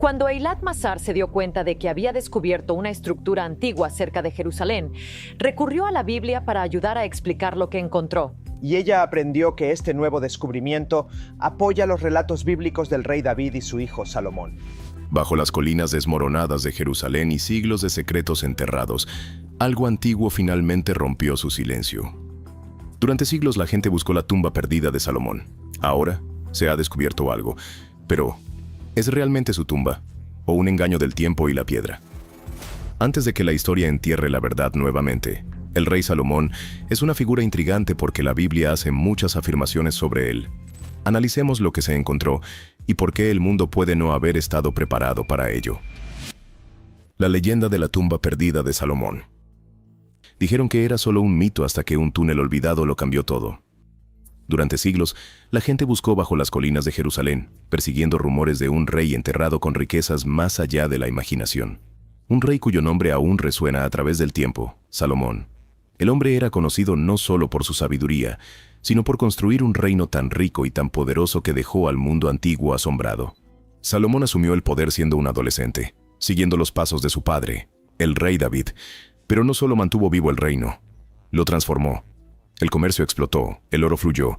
Cuando Eilat Mazar se dio cuenta de que había descubierto una estructura antigua cerca de Jerusalén, recurrió a la Biblia para ayudar a explicar lo que encontró. Y ella aprendió que este nuevo descubrimiento apoya los relatos bíblicos del rey David y su hijo Salomón. Bajo las colinas desmoronadas de Jerusalén y siglos de secretos enterrados, algo antiguo finalmente rompió su silencio. Durante siglos la gente buscó la tumba perdida de Salomón. Ahora se ha descubierto algo, pero ¿es realmente su tumba o un engaño del tiempo y la piedra? Antes de que la historia entierre la verdad nuevamente, el rey Salomón es una figura intrigante porque la Biblia hace muchas afirmaciones sobre él. Analicemos lo que se encontró y por qué el mundo puede no haber estado preparado para ello. La leyenda de la tumba perdida de Salomón. Dijeron que era solo un mito hasta que un túnel olvidado lo cambió todo. Durante siglos, la gente buscó bajo las colinas de Jerusalén, persiguiendo rumores de un rey enterrado con riquezas más allá de la imaginación. Un rey cuyo nombre aún resuena a través del tiempo, Salomón. El hombre era conocido no solo por su sabiduría, sino por construir un reino tan rico y tan poderoso que dejó al mundo antiguo asombrado. Salomón asumió el poder siendo un adolescente, siguiendo los pasos de su padre, el rey David, pero no solo mantuvo vivo el reino, lo transformó. El comercio explotó, el oro fluyó,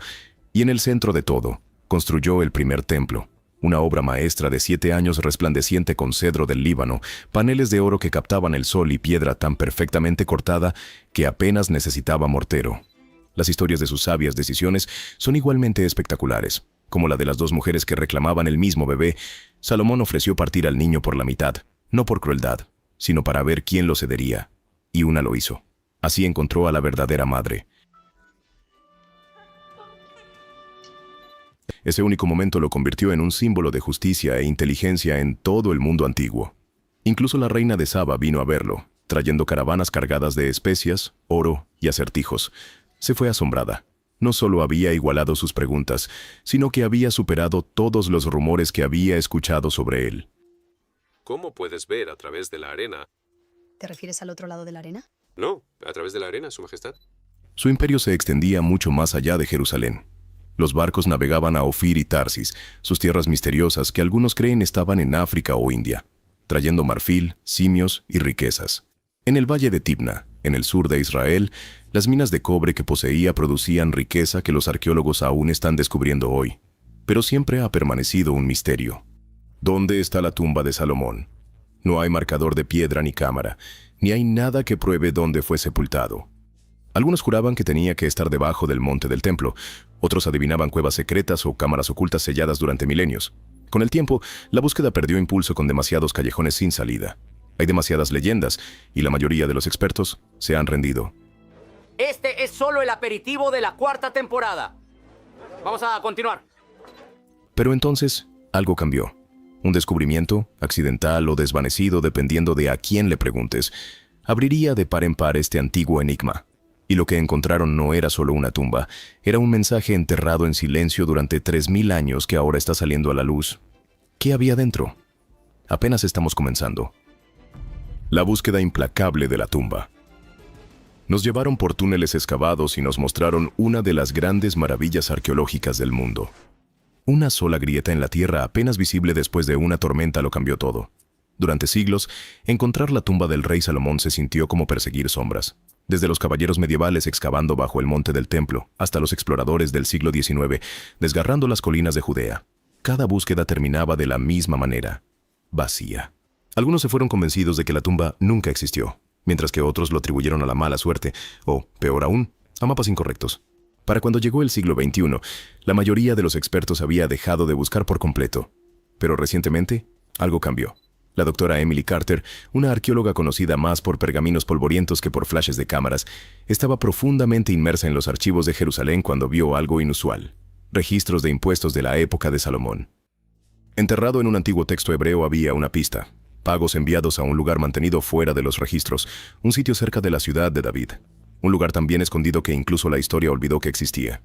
y en el centro de todo, construyó el primer templo, una obra maestra de 7 años resplandeciente con cedro del Líbano, paneles de oro que captaban el sol y piedra tan perfectamente cortada que apenas necesitaba mortero. Las historias de sus sabias decisiones son igualmente espectaculares, como la de las 2 mujeres que reclamaban el mismo bebé. Salomón ofreció partir al niño por la mitad, no por crueldad, sino para ver quién lo cedería, y una lo hizo. Así encontró a la verdadera madre. Ese único momento lo convirtió en un símbolo de justicia e inteligencia en todo el mundo antiguo. Incluso la reina de Saba vino a verlo, trayendo caravanas cargadas de especias, oro y acertijos. Se fue asombrada. No solo había igualado sus preguntas, sino que había superado todos los rumores que había escuchado sobre él. ¿Cómo puedes ver a través de la arena? ¿Te refieres al otro lado de la arena? No, a través de la arena, Su Majestad. Su imperio se extendía mucho más allá de Jerusalén. Los barcos navegaban a Ofir y Tarsis, sus tierras misteriosas que algunos creen estaban en África o India, trayendo marfil, simios y riquezas. En el valle de Tibna, en el sur de Israel, las minas de cobre que poseía producían riqueza que los arqueólogos aún están descubriendo hoy. Pero siempre ha permanecido un misterio. ¿Dónde está la tumba de Salomón? No hay marcador de piedra ni cámara, ni hay nada que pruebe dónde fue sepultado. Algunos juraban que tenía que estar debajo del monte del templo, otros adivinaban cuevas secretas o cámaras ocultas selladas durante milenios. Con el tiempo, la búsqueda perdió impulso con demasiados callejones sin salida. Hay demasiadas leyendas, y la mayoría de los expertos se han rendido. Este es solo el aperitivo de la 4ª temporada. Vamos a continuar. Pero entonces, algo cambió. Un descubrimiento, accidental o desvanecido dependiendo de a quién le preguntes, abriría de par en par este antiguo enigma. Y lo que encontraron no era solo una tumba, era un mensaje enterrado en silencio durante 3000 años que ahora está saliendo a la luz. ¿Qué había dentro? Apenas estamos comenzando. La búsqueda implacable de la tumba. Nos llevaron por túneles excavados y nos mostraron una de las grandes maravillas arqueológicas del mundo. Una sola grieta en la tierra apenas visible después de una tormenta lo cambió todo. Durante siglos, encontrar la tumba del rey Salomón se sintió como perseguir sombras. Desde los caballeros medievales excavando bajo el monte del templo, hasta los exploradores del siglo XIX, desgarrando las colinas de Judea. Cada búsqueda terminaba de la misma manera, vacía. Algunos se fueron convencidos de que la tumba nunca existió, mientras que otros lo atribuyeron a la mala suerte, o, peor aún, a mapas incorrectos. Para cuando llegó el siglo XXI, la mayoría de los expertos había dejado de buscar por completo. Pero recientemente, algo cambió. La doctora Emily Carter, una arqueóloga conocida más por pergaminos polvorientos que por flashes de cámaras, estaba profundamente inmersa en los archivos de Jerusalén cuando vio algo inusual: registros de impuestos de la época de Salomón. Enterrado en un antiguo texto hebreo había una pista: pagos enviados a un lugar mantenido fuera de los registros, un sitio cerca de la ciudad de David. Un lugar tan bien escondido que incluso la historia olvidó que existía.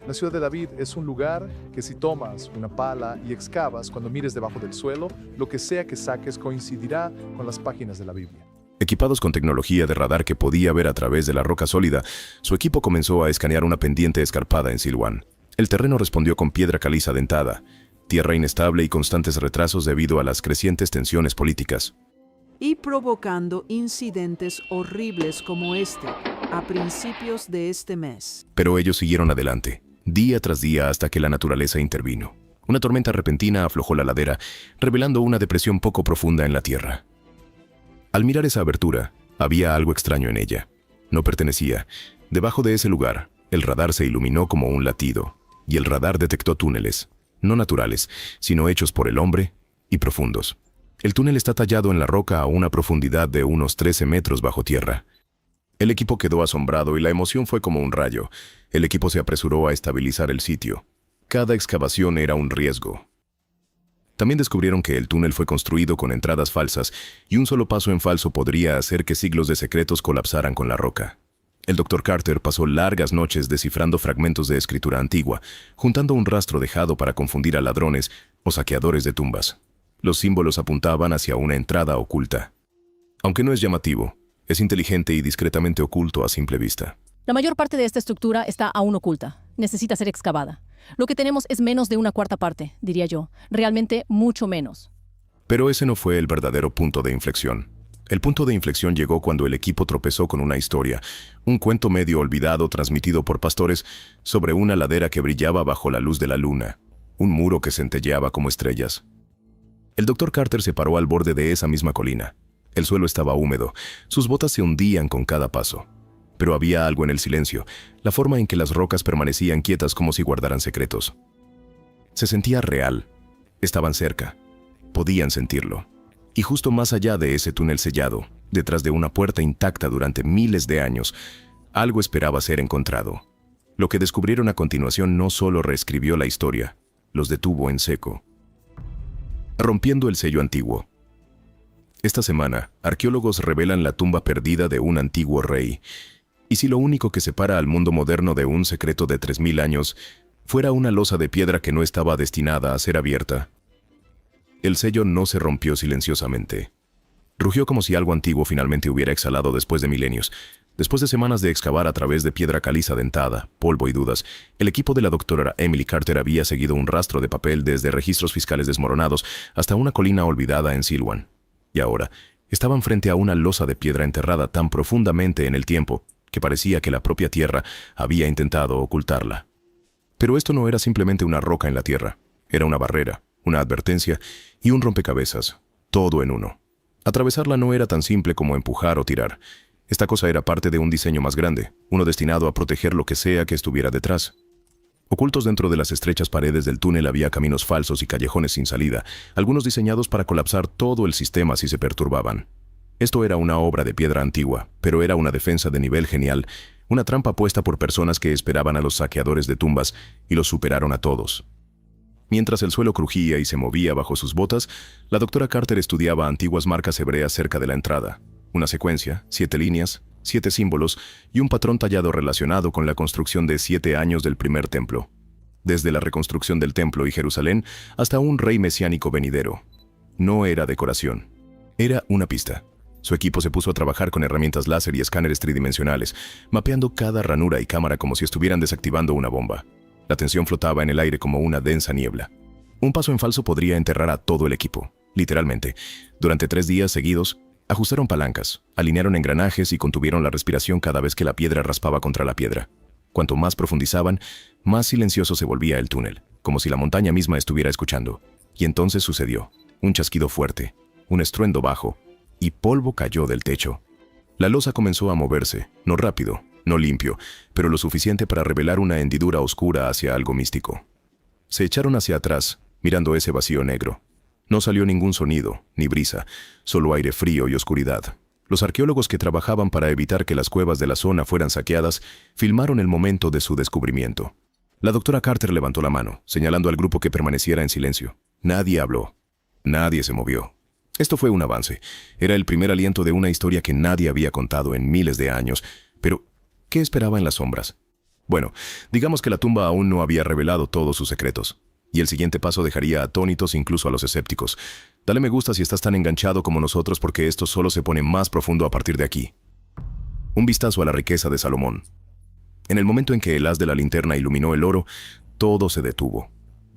La ciudad de David es un lugar que si tomas una pala y excavas, cuando mires debajo del suelo, lo que sea que saques coincidirá con las páginas de la Biblia. Equipados con tecnología de radar que podía ver a través de la roca sólida, su equipo comenzó a escanear una pendiente escarpada en Silwan. El terreno respondió con piedra caliza dentada, tierra inestable y constantes retrasos debido a las crecientes tensiones políticas. Y provocando incidentes horribles como este, a principios de este mes. Pero ellos siguieron adelante, día tras día hasta que la naturaleza intervino. Una tormenta repentina aflojó la ladera, revelando una depresión poco profunda en la tierra. Al mirar esa abertura, había algo extraño en ella. No pertenecía. Debajo de ese lugar, el radar se iluminó como un latido, y el radar detectó túneles, no naturales, sino hechos por el hombre, y profundos. El túnel está tallado en la roca a una profundidad de unos 13 metros bajo tierra. El equipo quedó asombrado y la emoción fue como un rayo. El equipo se apresuró a estabilizar el sitio. Cada excavación era un riesgo. También descubrieron que el túnel fue construido con entradas falsas y un solo paso en falso podría hacer que siglos de secretos colapsaran con la roca. El Dr. Carter pasó largas noches descifrando fragmentos de escritura antigua, juntando un rastro dejado para confundir a ladrones o saqueadores de tumbas. Los símbolos apuntaban hacia una entrada oculta. Aunque no es llamativo, es inteligente y discretamente oculto a simple vista. La mayor parte de esta estructura está aún oculta. Necesita ser excavada. Lo que tenemos es menos de una cuarta parte, diría yo. Realmente mucho menos. Pero ese no fue el verdadero punto de inflexión. El punto de inflexión llegó cuando el equipo tropezó con una historia, un cuento medio olvidado transmitido por pastores sobre una ladera que brillaba bajo la luz de la luna, un muro que centelleaba como estrellas. El Dr. Carter se paró al borde de esa misma colina. El suelo estaba húmedo, sus botas se hundían con cada paso. Pero había algo en el silencio, la forma en que las rocas permanecían quietas como si guardaran secretos. Se sentía real. Estaban cerca. Podían sentirlo. Y justo más allá de ese túnel sellado, detrás de una puerta intacta durante miles de años, algo esperaba ser encontrado. Lo que descubrieron a continuación no solo reescribió la historia, los detuvo en seco. Rompiendo el sello antiguo. Esta semana, arqueólogos revelan la tumba perdida de un antiguo rey. Y si lo único que separa al mundo moderno de un secreto de 3000 años fuera una losa de piedra que no estaba destinada a ser abierta, el sello no se rompió silenciosamente. Rugió como si algo antiguo finalmente hubiera exhalado después de milenios. Después de semanas de excavar a través de piedra caliza dentada, polvo y dudas, el equipo de la doctora Emily Carter había seguido un rastro de papel desde registros fiscales desmoronados hasta una colina olvidada en Silwan. Y ahora, estaban frente a una losa de piedra enterrada tan profundamente en el tiempo que parecía que la propia tierra había intentado ocultarla. Pero esto no era simplemente una roca en la tierra, era una barrera, una advertencia y un rompecabezas, todo en uno. Atravesarla no era tan simple como empujar o tirar. Esta cosa era parte de un diseño más grande, uno destinado a proteger lo que sea que estuviera detrás. Ocultos dentro de las estrechas paredes del túnel había caminos falsos y callejones sin salida, algunos diseñados para colapsar todo el sistema si se perturbaban. Esto era una obra de piedra antigua, pero era una defensa de nivel genial, una trampa puesta por personas que esperaban a los saqueadores de tumbas y los superaron a todos. Mientras el suelo crujía y se movía bajo sus botas, la doctora Carter estudiaba antiguas marcas hebreas cerca de la entrada. Una secuencia, 7 líneas, 7 símbolos y un patrón tallado relacionado con la construcción de 7 años del primer templo. Desde la reconstrucción del templo y Jerusalén hasta un rey mesiánico venidero. No era decoración, era una pista. Su equipo se puso a trabajar con herramientas láser y escáneres tridimensionales, mapeando cada ranura y cámara como si estuvieran desactivando una bomba. La tensión flotaba en el aire como una densa niebla. Un paso en falso podría enterrar a todo el equipo, literalmente. Durante 3 días seguidos, ajustaron palancas, alinearon engranajes y contuvieron la respiración cada vez que la piedra raspaba contra la piedra. Cuanto más profundizaban, más silencioso se volvía el túnel, como si la montaña misma estuviera escuchando. Y entonces sucedió. Un chasquido fuerte, un estruendo bajo, y polvo cayó del techo. La losa comenzó a moverse, no rápido, no limpio, pero lo suficiente para revelar una hendidura oscura hacia algo místico. Se echaron hacia atrás, mirando ese vacío negro. No salió ningún sonido, ni brisa, solo aire frío y oscuridad. Los arqueólogos que trabajaban para evitar que las cuevas de la zona fueran saqueadas, filmaron el momento de su descubrimiento. La doctora Carter levantó la mano, señalando al grupo que permaneciera en silencio. Nadie habló. Nadie se movió. Esto fue un avance. Era el primer aliento de una historia que nadie había contado en miles de años, pero ¿qué esperaba en las sombras? Bueno, digamos que la tumba aún no había revelado todos sus secretos, y el siguiente paso dejaría atónitos incluso a los escépticos. Dale me gusta si estás tan enganchado como nosotros porque esto solo se pone más profundo a partir de aquí. Un vistazo a la riqueza de Salomón. En el momento en que el haz de la linterna iluminó el oro, todo se detuvo.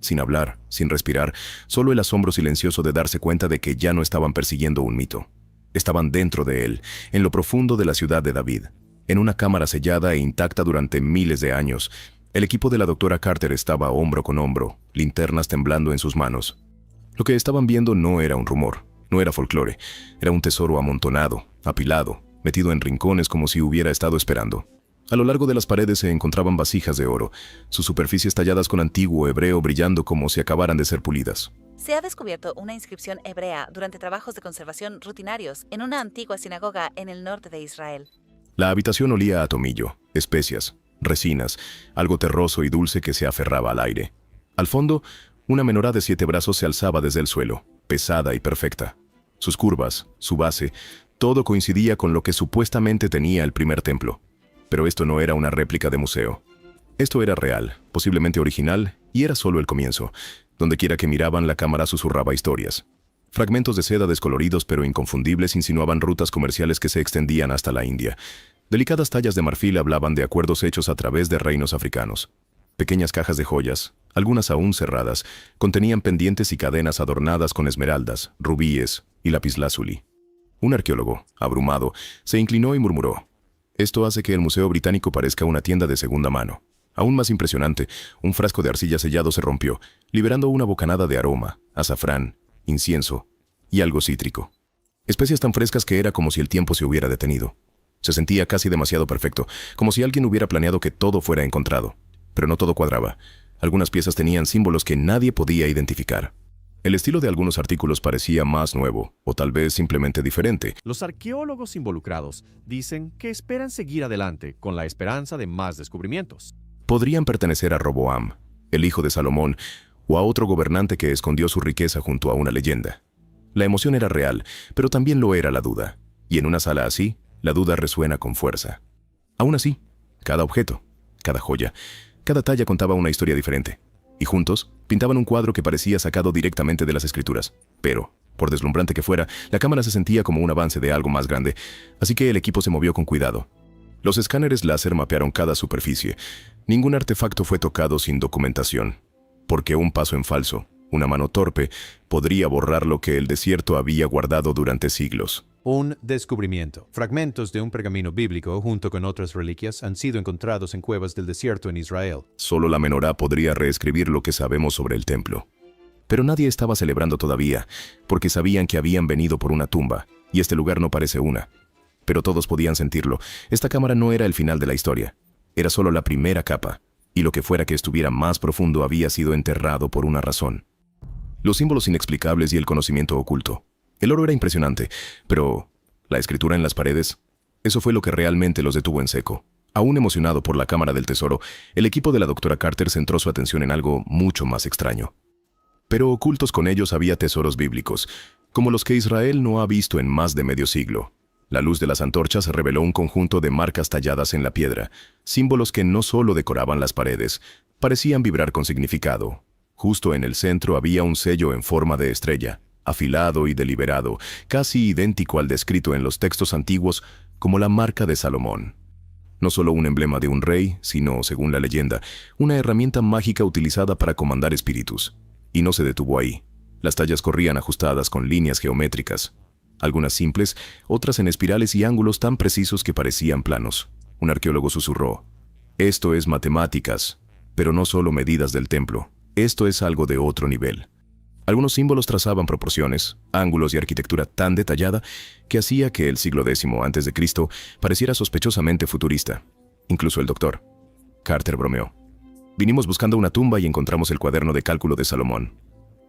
sin hablar, sin respirar, solo el asombro silencioso de darse cuenta de que ya no estaban persiguiendo un mito. Estaban dentro de él, en lo profundo de la ciudad de David, en una cámara sellada e intacta durante miles de años. El equipo de la doctora Carter estaba hombro con hombro, linternas temblando en sus manos. Lo que estaban viendo no era un rumor, no era folclore, era un tesoro amontonado, apilado, metido en rincones como si hubiera estado esperando. A lo largo de las paredes se encontraban vasijas de oro, sus superficies talladas con antiguo hebreo brillando como si acabaran de ser pulidas. Se ha descubierto una inscripción hebrea durante trabajos de conservación rutinarios en una antigua sinagoga en el norte de Israel. La habitación olía a tomillo, especias, resinas, algo terroso y dulce que se aferraba al aire. Al fondo, una menorá de 7 brazos se alzaba desde el suelo, pesada y perfecta. Sus curvas, su base, todo coincidía con lo que supuestamente tenía el primer templo. Pero esto no era una réplica de museo. Esto era real, posiblemente original, y era solo el comienzo. Dondequiera que miraban, la cámara susurraba historias. Fragmentos de seda descoloridos pero inconfundibles insinuaban rutas comerciales que se extendían hasta la India. Delicadas tallas de marfil hablaban de acuerdos hechos a través de reinos africanos. Pequeñas cajas de joyas, algunas aún cerradas, contenían pendientes y cadenas adornadas con esmeraldas, rubíes y lapislázuli. Un arqueólogo, abrumado, se inclinó y murmuró: «Esto hace que el Museo Británico parezca una tienda de segunda mano». Aún más impresionante, un frasco de arcilla sellado se rompió, liberando una bocanada de aroma, azafrán, incienso y algo cítrico. Especias tan frescas que era como si el tiempo se hubiera detenido. Se sentía casi demasiado perfecto, como si alguien hubiera planeado que todo fuera encontrado. Pero no todo cuadraba. Algunas piezas tenían símbolos que nadie podía identificar. El estilo de algunos artículos parecía más nuevo, o tal vez simplemente diferente. Los arqueólogos involucrados dicen que esperan seguir adelante con la esperanza de más descubrimientos. Podrían pertenecer a Roboam, el hijo de Salomón, o a otro gobernante que escondió su riqueza junto a una leyenda. La emoción era real, pero también lo era la duda. Y en una sala así, la duda resuena con fuerza. Aún así, cada objeto, cada joya, cada talla contaba una historia diferente. Y juntos, pintaban un cuadro que parecía sacado directamente de las escrituras. Pero, por deslumbrante que fuera, la cámara se sentía como un avance de algo más grande, así que el equipo se movió con cuidado. Los escáneres láser mapearon cada superficie. Ningún artefacto fue tocado sin documentación, porque un paso en falso, una mano torpe, podría borrar lo que el desierto había guardado durante siglos. Un descubrimiento. Fragmentos de un pergamino bíblico junto con otras reliquias han sido encontrados en cuevas del desierto en Israel. Solo la menorá podría reescribir lo que sabemos sobre el templo. Pero nadie estaba celebrando todavía, porque sabían que habían venido por una tumba, y este lugar no parece una. Pero todos podían sentirlo. Esta cámara no era el final de la historia. Era solo la primera capa, y lo que fuera que estuviera más profundo había sido enterrado por una razón. Los símbolos inexplicables y el conocimiento oculto. El oro era impresionante, pero la escritura en las paredes, eso fue lo que realmente los detuvo en seco. Aún emocionado por la cámara del tesoro, el equipo de la doctora Carter centró su atención en algo mucho más extraño. Pero ocultos con ellos había tesoros bíblicos, como los que Israel no ha visto en más de medio siglo. La luz de las antorchas reveló un conjunto de marcas talladas en la piedra, símbolos que no solo decoraban las paredes, parecían vibrar con significado. Justo en el centro había un sello en forma de estrella, afilado y deliberado, casi idéntico al descrito en los textos antiguos como la marca de Salomón. No solo un emblema de un rey, sino, según la leyenda, una herramienta mágica utilizada para comandar espíritus. Y no se detuvo ahí. Las tallas corrían ajustadas con líneas geométricas, algunas simples, otras en espirales y ángulos tan precisos que parecían planos. Un arqueólogo susurró: «Esto es matemáticas, pero no solo medidas del templo. Esto es algo de otro nivel». Algunos símbolos trazaban proporciones, ángulos y arquitectura tan detallada que hacía que el siglo X a.C. pareciera sospechosamente futurista. Incluso el doctor Carter bromeó: «Vinimos buscando una tumba y encontramos el cuaderno de cálculo de Salomón».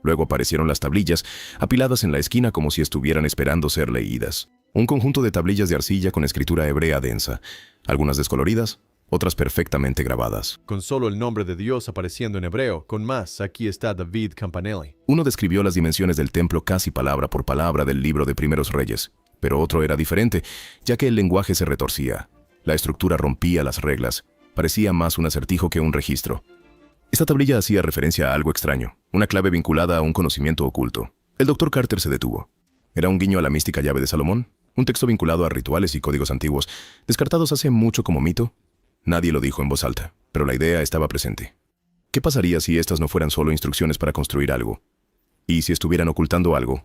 Luego aparecieron las tablillas, apiladas en la esquina como si estuvieran esperando ser leídas. Un conjunto de tablillas de arcilla con escritura hebrea densa, algunas descoloridas, otras perfectamente grabadas. Con solo el nombre de Dios apareciendo en hebreo, con más, aquí está David Campanelli. Uno describió las dimensiones del templo casi palabra por palabra del libro de Primeros Reyes, pero otro era diferente, ya que el lenguaje se retorcía. La estructura rompía las reglas, parecía más un acertijo que un registro. Esta tablilla hacía referencia a algo extraño, una clave vinculada a un conocimiento oculto. El doctor Carter se detuvo. ¿Era un guiño a la mística llave de Salomón? ¿Un texto vinculado a rituales y códigos antiguos, descartados hace mucho como mito? Nadie lo dijo en voz alta, pero la idea estaba presente. ¿Qué pasaría si estas no fueran solo instrucciones para construir algo? ¿Y si estuvieran ocultando algo?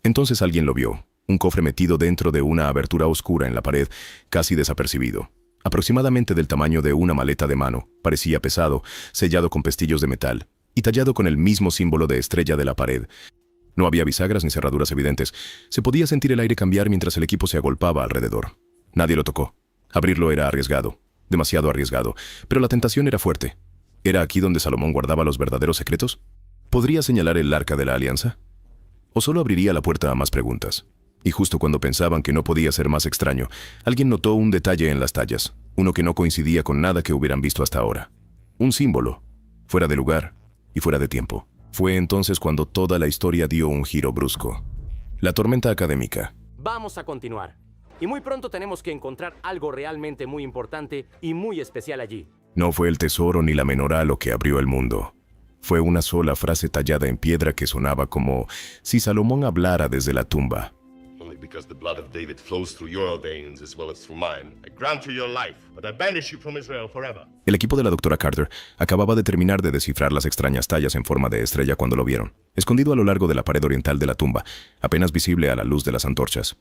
Entonces alguien lo vio, un cofre metido dentro de una abertura oscura en la pared, casi desapercibido. Aproximadamente del tamaño de una maleta de mano, parecía pesado, sellado con pestillos de metal y tallado con el mismo símbolo de estrella de la pared. No había bisagras ni cerraduras evidentes. Se podía sentir el aire cambiar mientras el equipo se agolpaba alrededor. Nadie lo tocó. Abrirlo era arriesgado, demasiado arriesgado, pero la tentación era fuerte. ¿Era aquí donde Salomón guardaba los verdaderos secretos? ¿Podría señalar el arca de la alianza? ¿O solo abriría la puerta a más preguntas? Y justo cuando pensaban que no podía ser más extraño, alguien notó un detalle en las tallas, uno que no coincidía con nada que hubieran visto hasta ahora. Un símbolo, fuera de lugar y fuera de tiempo. Fue entonces cuando toda la historia dio un giro brusco. La tormenta académica. Vamos a continuar. Y muy pronto tenemos que encontrar algo realmente muy importante y muy especial allí. No fue el tesoro ni la menorá lo que abrió el mundo. Fue una sola frase tallada en piedra que sonaba como si Salomón hablara desde la tumba. Because the blood of David flows through your veins as well as through mine. I grant you your life, but I banish you from Israel forever. El equipo de la doctora Carter acababa de terminar de descifrar las extrañas tallas en forma de estrella cuando lo vieron, escondido a lo largo de la pared oriental de la tumba, apenas visible a la luz de las antorchas.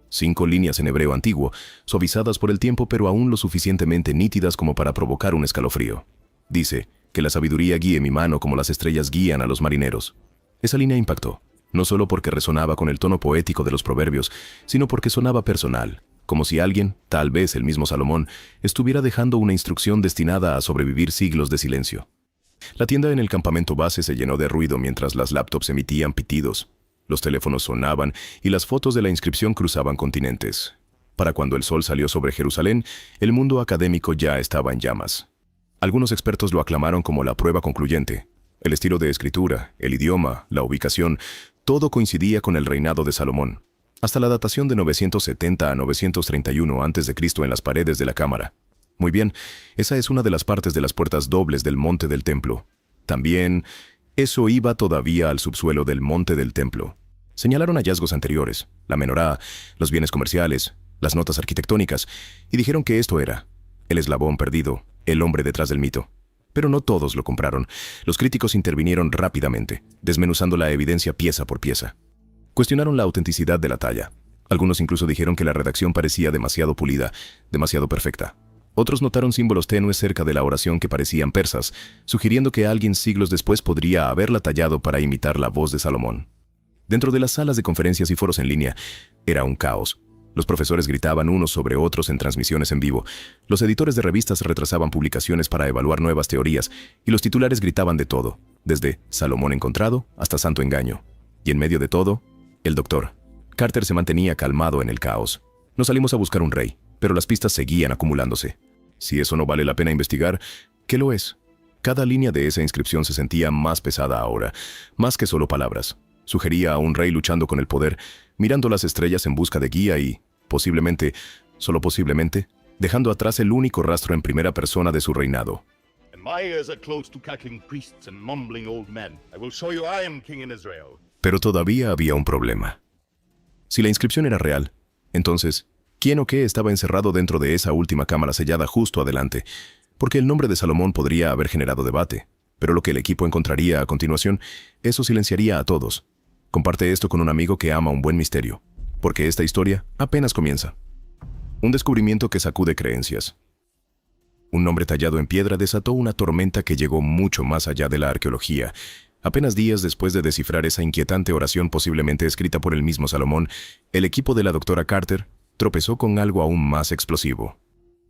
5 líneas en hebreo antiguo, suavizadas por el tiempo pero aún lo suficientemente nítidas como para provocar un escalofrío. Dice, que la sabiduría guíe mi mano como las estrellas guían a los marineros. Esa línea impactó. No solo porque resonaba con el tono poético de los proverbios, sino porque sonaba personal, como si alguien, tal vez el mismo Salomón, estuviera dejando una instrucción destinada a sobrevivir siglos de silencio. La tienda en el campamento base se llenó de ruido mientras las laptops emitían pitidos, los teléfonos sonaban y las fotos de la inscripción cruzaban continentes. Para cuando el sol salió sobre Jerusalén, el mundo académico ya estaba en llamas. Algunos expertos lo aclamaron como la prueba concluyente. El estilo de escritura, el idioma, la ubicación, todo coincidía con el reinado de Salomón, hasta la datación de 970 a 931 a.C. en las paredes de la cámara. Muy bien, esa es una de las partes de las puertas dobles del monte del templo. También, eso iba todavía al subsuelo del monte del templo. Señalaron hallazgos anteriores, la menorá, los bienes comerciales, las notas arquitectónicas, y dijeron que esto era el eslabón perdido, el hombre detrás del mito. Pero no todos lo compraron. Los críticos intervinieron rápidamente, desmenuzando la evidencia pieza por pieza. Cuestionaron la autenticidad de la talla. Algunos incluso dijeron que la redacción parecía demasiado pulida, demasiado perfecta. Otros notaron símbolos tenues cerca de la oración que parecían persas, sugiriendo que alguien siglos después podría haberla tallado para imitar la voz de Salomón. Dentro de las salas de conferencias y foros en línea, era un caos. Los profesores gritaban unos sobre otros en transmisiones en vivo. Los editores de revistas retrasaban publicaciones para evaluar nuevas teorías, y los titulares gritaban de todo, desde Salomón encontrado hasta santo engaño. Y en medio de todo, el doctor Carter se mantenía calmado en el caos. No salimos a buscar un rey, pero las pistas seguían acumulándose. Si eso no vale la pena investigar, ¿qué lo es? Cada línea de esa inscripción se sentía más pesada ahora, más que solo palabras. Sugería a un rey luchando con el poder, mirando las estrellas en busca de guía y, posiblemente, solo posiblemente, dejando atrás el único rastro en primera persona de su reinado. Pero todavía había un problema. Si la inscripción era real, entonces, ¿quién o qué estaba encerrado dentro de esa última cámara sellada justo adelante? Porque el nombre de Salomón podría haber generado debate, pero lo que el equipo encontraría a continuación, eso silenciaría a todos. Comparte esto con un amigo que ama un buen misterio, porque esta historia apenas comienza. Un descubrimiento que sacude creencias. Un nombre tallado en piedra desató una tormenta que llegó mucho más allá de la arqueología. Apenas días después de descifrar esa inquietante oración posiblemente escrita por el mismo Salomón, el equipo de la doctora Carter tropezó con algo aún más explosivo.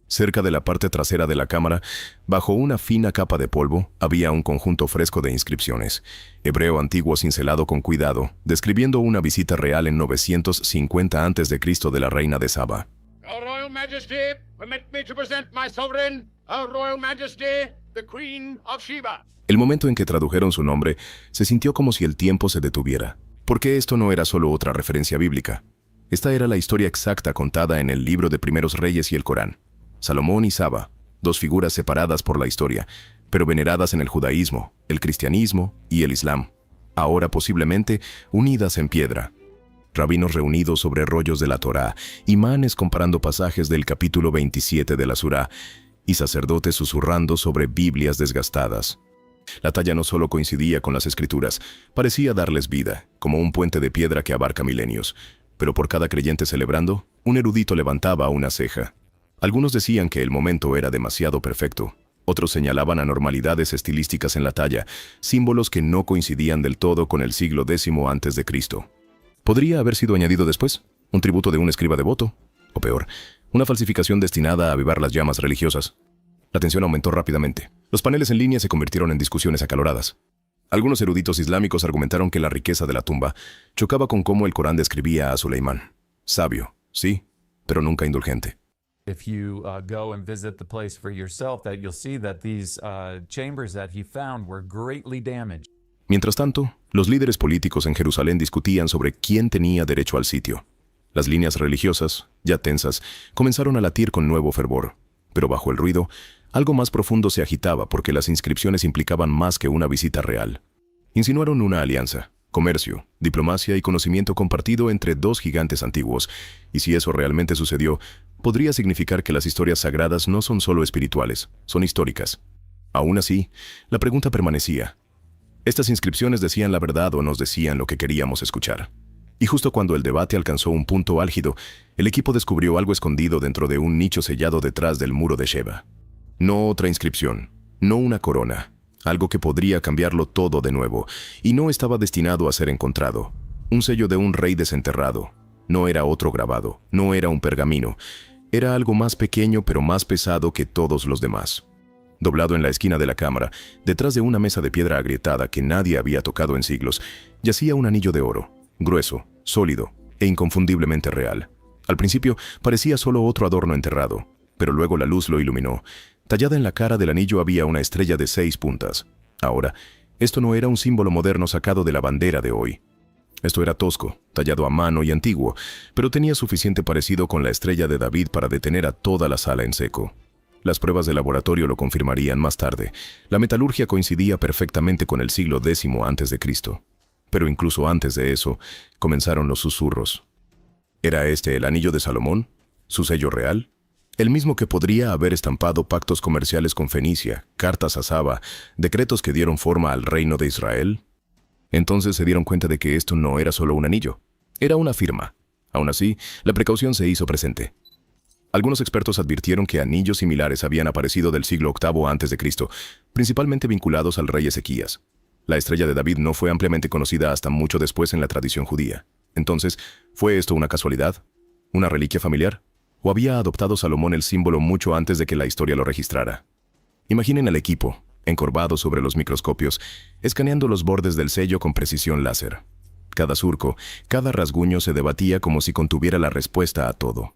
Cerca de la parte trasera de la cámara, bajo una fina capa de polvo, había un conjunto fresco de inscripciones, hebreo antiguo cincelado con cuidado, describiendo una visita real en 950 a.C. de la reina de Saba. Your Royal Majesty, permit me to present my sovereign, Her Royal Majesty, the Queen of Sheba. El momento en que tradujeron su nombre, se sintió como si el tiempo se detuviera, porque esto no era solo otra referencia bíblica. Esta era la historia exacta contada en el libro de Primeros Reyes y el Corán. Salomón y Saba, dos figuras separadas por la historia, pero veneradas en el judaísmo, el cristianismo y el islam, ahora posiblemente unidas en piedra. Rabinos reunidos sobre rollos de la Torá, imanes comparando pasajes del capítulo 27 de la Surá, y sacerdotes susurrando sobre Biblias desgastadas. La talla no solo coincidía con las escrituras, parecía darles vida, como un puente de piedra que abarca milenios. Pero por cada creyente celebrando, un erudito levantaba una ceja. Algunos decían que el momento era demasiado perfecto. Otros señalaban anormalidades estilísticas en la talla, símbolos que no coincidían del todo con el siglo X antes de Cristo. ¿Podría haber sido añadido después? ¿Un tributo de un escriba devoto? O peor, una falsificación destinada a avivar las llamas religiosas. La tensión aumentó rápidamente. Los paneles en línea se convirtieron en discusiones acaloradas. Algunos eruditos islámicos argumentaron que la riqueza de la tumba chocaba con cómo el Corán describía a Suleimán. Sabio, sí, pero nunca indulgente. If you go and visit the place for yourself, that you'll see that these chambers that he found were greatly damaged. Mientras tanto, los líderes políticos en Jerusalén discutían sobre quién tenía derecho al sitio. Las líneas religiosas, ya tensas, comenzaron a latir con nuevo fervor. Pero bajo el ruido, algo más profundo se agitaba porque las inscripciones implicaban más que una visita real. Insinuaron una alianza, comercio, diplomacia y conocimiento compartido entre dos gigantes antiguos, y si eso realmente sucedió, podría significar que las historias sagradas no son solo espirituales, son históricas. Aún así, la pregunta permanecía. ¿Estas inscripciones decían la verdad o nos decían lo que queríamos escuchar? Y justo cuando el debate alcanzó un punto álgido, el equipo descubrió algo escondido dentro de un nicho sellado detrás del muro de Sheba. No otra inscripción, no una corona, algo que podría cambiarlo todo de nuevo, y no estaba destinado a ser encontrado. Un sello de un rey desenterrado. No era otro grabado, no era un pergamino. Era algo más pequeño pero más pesado que todos los demás. Doblado en la esquina de la cámara, detrás de una mesa de piedra agrietada que nadie había tocado en siglos, yacía un anillo de oro, grueso, sólido e inconfundiblemente real. Al principio parecía solo otro adorno enterrado, pero luego la luz lo iluminó. Tallada en la cara del anillo había una estrella de 6 puntas. Ahora, esto no era un símbolo moderno sacado de la bandera de hoy. Esto era tosco, tallado a mano y antiguo, pero tenía suficiente parecido con la estrella de David para detener a toda la sala en seco. Las pruebas de laboratorio lo confirmarían más tarde. La metalurgia coincidía perfectamente con el siglo X antes de Cristo. Pero incluso antes de eso, comenzaron los susurros. ¿Era este el anillo de Salomón? ¿Su sello real? El mismo que podría haber estampado pactos comerciales con Fenicia, cartas a Saba, decretos que dieron forma al reino de Israel. Entonces se dieron cuenta de que esto no era solo un anillo, era una firma. Aún así, la precaución se hizo presente. Algunos expertos advirtieron que anillos similares habían aparecido del siglo VIII a.C., principalmente vinculados al rey Ezequías. La estrella de David no fue ampliamente conocida hasta mucho después en la tradición judía. Entonces, ¿fue esto una casualidad? ¿Una reliquia familiar? ¿O había adoptado Salomón el símbolo mucho antes de que la historia lo registrara? Imaginen al equipo, encorvado sobre los microscopios, escaneando los bordes del sello con precisión láser. Cada surco, cada rasguño se debatía como si contuviera la respuesta a todo.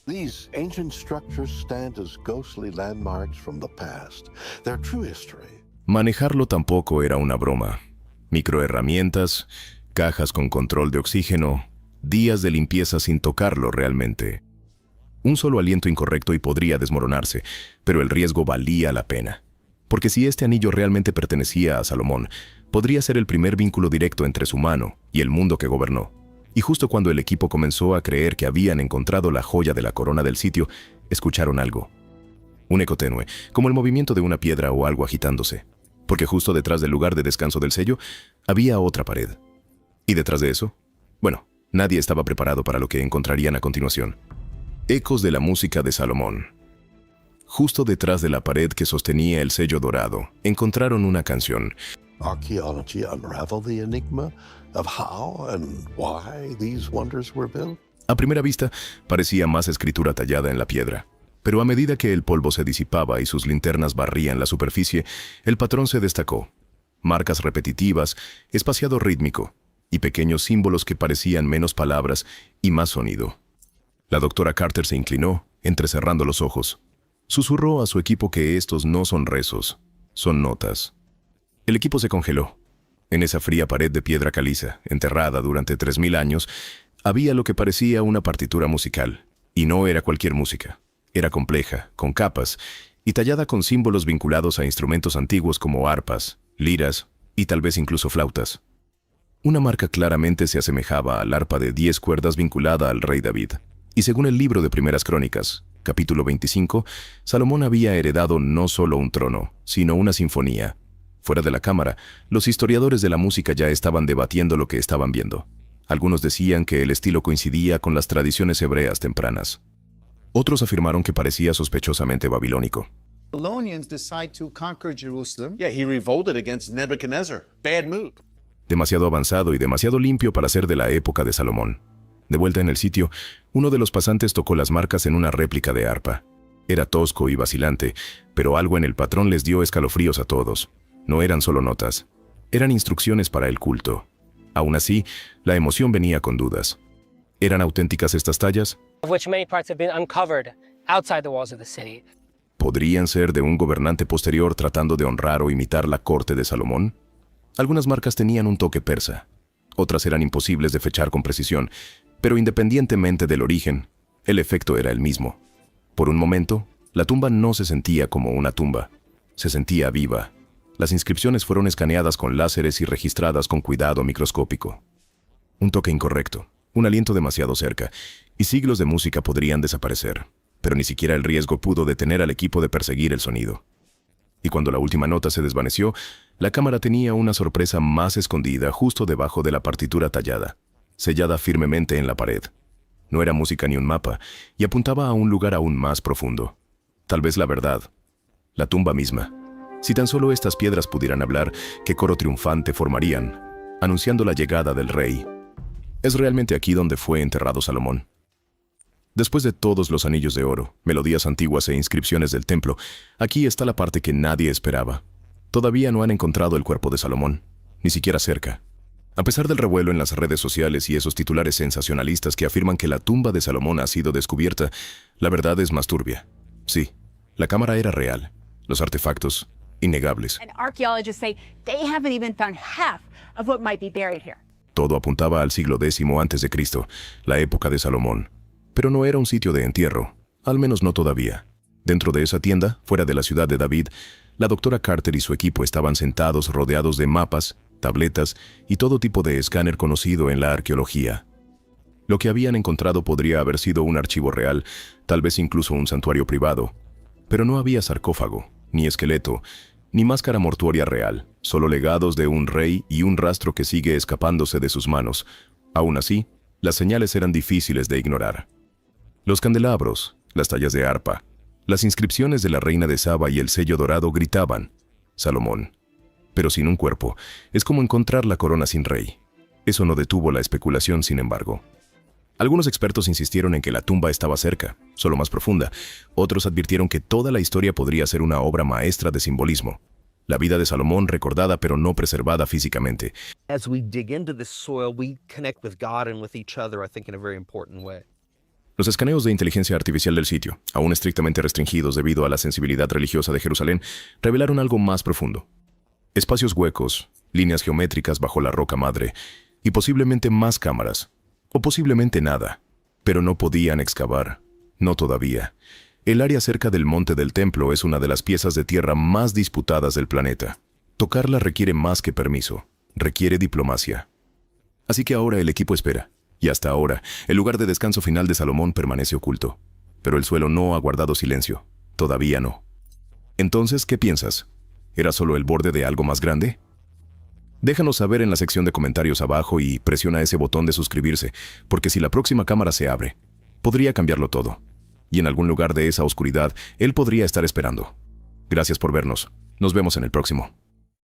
These ancient structures stand as ghostly landmarks from the past. Their true history. Manejarlo tampoco era una broma. Microherramientas, cajas con control de oxígeno, días de limpieza sin tocarlo realmente. Un solo aliento incorrecto y podría desmoronarse, pero el riesgo valía la pena. Porque si este anillo realmente pertenecía a Salomón, podría ser el primer vínculo directo entre su mano y el mundo que gobernó. Y justo cuando el equipo comenzó a creer que habían encontrado la joya de la corona del sitio, escucharon algo. Un eco tenue, como el movimiento de una piedra o algo agitándose. Porque justo detrás del lugar de descanso del sello, había otra pared. ¿Y detrás de eso? Bueno, nadie estaba preparado para lo que encontrarían a continuación. Ecos de la música de Salomón. Justo detrás de la pared que sostenía el sello dorado, encontraron una canción. Archaeology unraveled the enigma of how and why these wonders were built. A primera vista, parecía más escritura tallada en la piedra. Pero a medida que el polvo se disipaba y sus linternas barrían la superficie, el patrón se destacó. Marcas repetitivas, espaciado rítmico, y pequeños símbolos que parecían menos palabras y más sonido. La doctora Carter se inclinó, entrecerrando los ojos. Susurró a su equipo que estos no son rezos, son notas. El equipo se congeló. En esa fría pared de piedra caliza, enterrada durante 3000 años, había lo que parecía una partitura musical. Y no era cualquier música. Era compleja, con capas, y tallada con símbolos vinculados a instrumentos antiguos como arpas, liras y tal vez incluso flautas. Una marca claramente se asemejaba al arpa de 10 cuerdas vinculada al rey David. Y según el libro de Primeras Crónicas, capítulo 25, Salomón había heredado no solo un trono, sino una sinfonía. Fuera de la cámara, los historiadores de la música ya estaban debatiendo lo que estaban viendo. Algunos decían que el estilo coincidía con las tradiciones hebreas tempranas. Otros afirmaron que parecía sospechosamente babilónico. Babylonians decide to conquer Jerusalem. Yeah, he revolted against Nebuchadnezzar. Bad move. Demasiado avanzado y demasiado limpio para ser de la época de Salomón. De vuelta en el sitio, uno de los pasantes tocó las marcas en una réplica de arpa. Era tosco y vacilante, pero algo en el patrón les dio escalofríos a todos. No eran solo notas, eran instrucciones para el culto. Aún así, la emoción venía con dudas. ¿Eran auténticas estas tallas? ¿Podrían ser de un gobernante posterior tratando de honrar o imitar la corte de Salomón? Algunas marcas tenían un toque persa, otras eran imposibles de fechar con precisión, pero independientemente del origen, el efecto era el mismo. Por un momento, la tumba no se sentía como una tumba, se sentía viva. Las inscripciones fueron escaneadas con láseres y registradas con cuidado microscópico. Un toque incorrecto, un aliento demasiado cerca, y siglos de música podrían desaparecer, pero ni siquiera el riesgo pudo detener al equipo de perseguir el sonido. Y cuando la última nota se desvaneció, la cámara tenía una sorpresa más escondida justo debajo de la partitura tallada, sellada firmemente en la pared. No era música ni un mapa, y apuntaba a un lugar aún más profundo. Tal vez la verdad, la tumba misma. Si tan solo estas piedras pudieran hablar, ¿qué coro triunfante formarían, anunciando la llegada del rey? ¿Es realmente aquí donde fue enterrado Salomón? Después de todos los anillos de oro, melodías antiguas e inscripciones del templo, aquí está la parte que nadie esperaba. Todavía no han encontrado el cuerpo de Salomón, ni siquiera cerca. A pesar del revuelo en las redes sociales y esos titulares sensacionalistas que afirman que la tumba de Salomón ha sido descubierta, la verdad es más turbia. Sí, la cámara era real. Los artefactos, innegables. Todo apuntaba al siglo X a.C., la época de Salomón. Pero no era un sitio de entierro, al menos no todavía. Dentro de esa tienda, fuera de la ciudad de David, la doctora Carter y su equipo estaban sentados rodeados de mapas, tabletas y todo tipo de escáner conocido en la arqueología. Lo que habían encontrado podría haber sido un archivo real, tal vez incluso un santuario privado. Pero no había sarcófago, ni esqueleto, ni máscara mortuoria real, solo legados de un rey y un rastro que sigue escapándose de sus manos. Aún así, las señales eran difíciles de ignorar. Los candelabros, las tallas de arpa, las inscripciones de la reina de Saba y el sello dorado gritaban, Salomón. Pero sin un cuerpo, es como encontrar la corona sin rey. Eso no detuvo la especulación, sin embargo. Algunos expertos insistieron en que la tumba estaba cerca, solo más profunda. Otros advirtieron que toda la historia podría ser una obra maestra de simbolismo. La vida de Salomón recordada pero no preservada físicamente. As we dig into this soil, we connect with God and with each other, I think, in a very important way. Los escaneos de inteligencia artificial del sitio, aún estrictamente restringidos debido a la sensibilidad religiosa de Jerusalén, revelaron algo más profundo. Espacios huecos, líneas geométricas bajo la roca madre, y posiblemente más cámaras, o posiblemente nada, pero no podían excavar, no todavía. El área cerca del monte del templo es una de las piezas de tierra más disputadas del planeta. Tocarla requiere más que permiso, requiere diplomacia. Así que ahora el equipo espera. Y hasta ahora, el lugar de descanso final de Salomón permanece oculto. Pero el suelo no ha guardado silencio. Todavía no. Entonces, ¿qué piensas? ¿Era solo el borde de algo más grande? Déjanos saber en la sección de comentarios abajo y presiona ese botón de suscribirse, porque si la próxima cámara se abre, podría cambiarlo todo. Y en algún lugar de esa oscuridad, él podría estar esperando. Gracias por vernos. Nos vemos en el próximo.